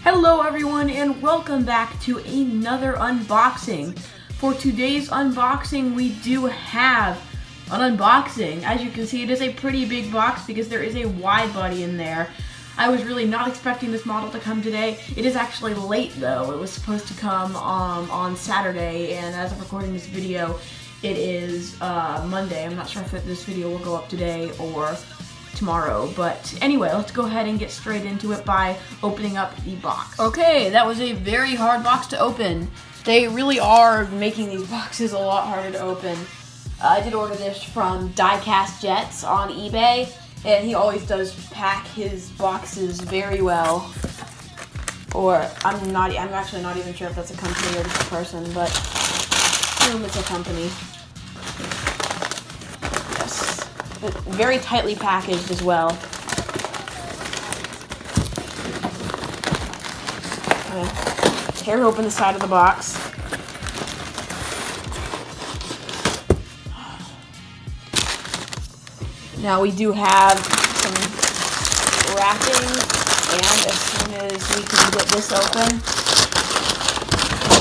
Hello everyone and welcome back to another unboxing. For today's unboxing we do have an unboxing. As you can see, it is a pretty big box because there is a wide body in there. I was really not expecting this model to come today. It is actually late though. It was supposed to come on Saturday, and as of recording this video it is Monday. I'm not sure if this video will go up today or tomorrow, but anyway, let's go ahead and get straight into it by opening up the box. Okay, that was a very hard box to open. They really are making these boxes a lot harder to open. I did order this from Diecast Jets on eBay, and he always does pack his boxes very well. Or I'm actually not even sure if that's a company or just a person, but I assume it's a company. Very tightly packaged as well. Tear open the side of the box. Now we do have some wrapping, and as soon as we can get this open,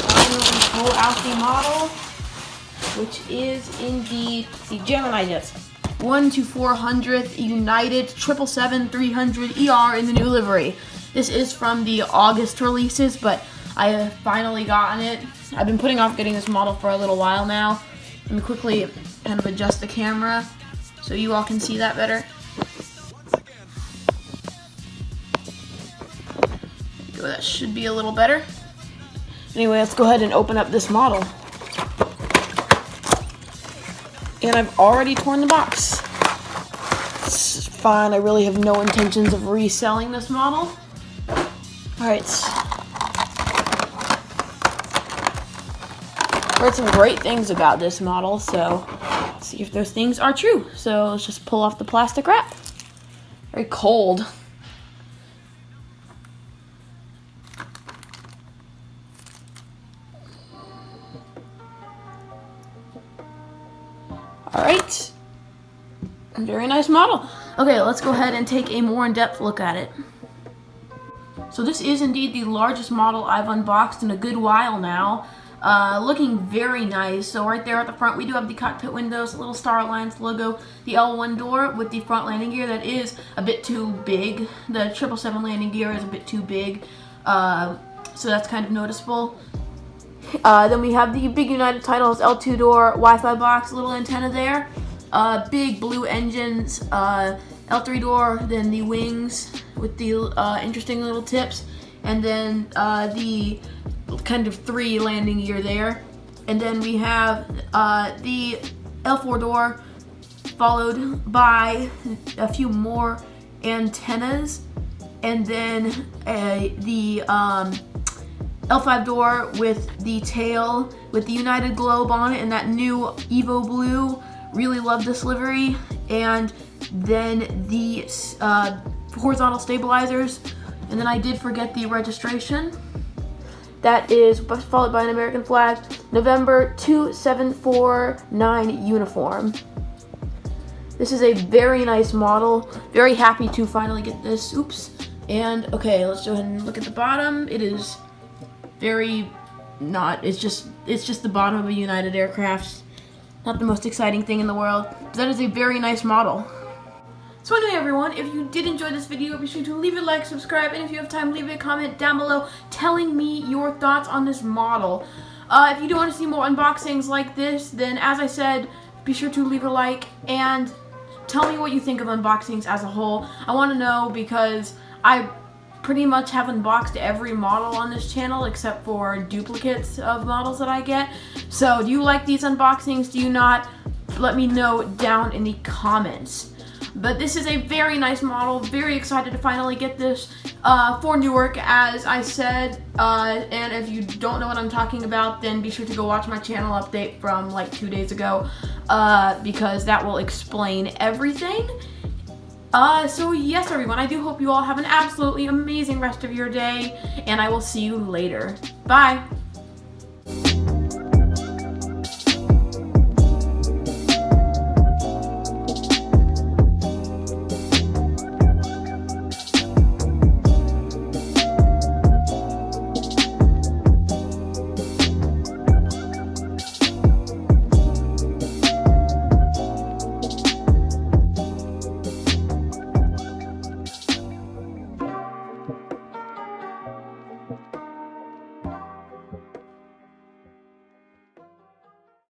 finally pull out the model, which is indeed the Gemini Jets. 1/400th United 777-300 ER in the new livery. This is from the August releases, but I have finally gotten it. I've been putting off getting this model for a little while now. Let me quickly kind of adjust the camera so you all can see that better. There you go, that should be a little better. Anyway, let's go ahead and open up this model. And I've already torn the box. It's fine, I really have no intentions of reselling this model. Alright. Heard some great things about this model, so let's see if those things are true. So let's just pull off the plastic wrap. Very cold. Alright, very nice model. Okay, let's go ahead and take a more in-depth look at it. So this is indeed the largest model I've unboxed in a good while now. Looking very nice. So right there at the front we do have the cockpit windows, a little Star Alliance logo, the L1 door with the front landing gear that is a bit too big. The 777 landing gear is a bit too big, so that's kind of noticeable. Then we have the big United titles, L2 door, Wi-Fi box, little antenna there, big blue engines, L3 door, then the wings with the interesting little tips, and then the kind of 3 landing gear there. And then we have the L4 door, followed by a few more antennas, and then the L5 door with the tail with the United globe on it and that new Evo blue. Really love this livery. And then the horizontal stabilizers. And then I did forget the registration. That is followed by an American flag. November 2749 uniform. This is a very nice model. Very happy to finally get this. Oops. And okay, let's go ahead and look at the bottom. It is very not, it's just the bottom of a United aircraft. Not the most exciting thing in the world, but that is a very nice model. So anyway everyone, if you did enjoy this video, be sure to leave a like, subscribe, and if you have time, leave a comment down below telling me your thoughts on this model. If you do want to see more unboxings like this, then as I said, be sure to leave a like and tell me what you think of unboxings as a whole. I want to know because I pretty much have unboxed every model on this channel except for duplicates of models that I get. So do you like these unboxings? Do you not? Let me know down in the comments. But this is a very nice model. Very excited to finally get this for Newark, as I said. And if you don't know what I'm talking about, then be sure to go watch my channel update from like 2 days ago, because that will explain everything. So yes everyone, I do hope you all have an absolutely amazing rest of your day, and I will see you later. Bye!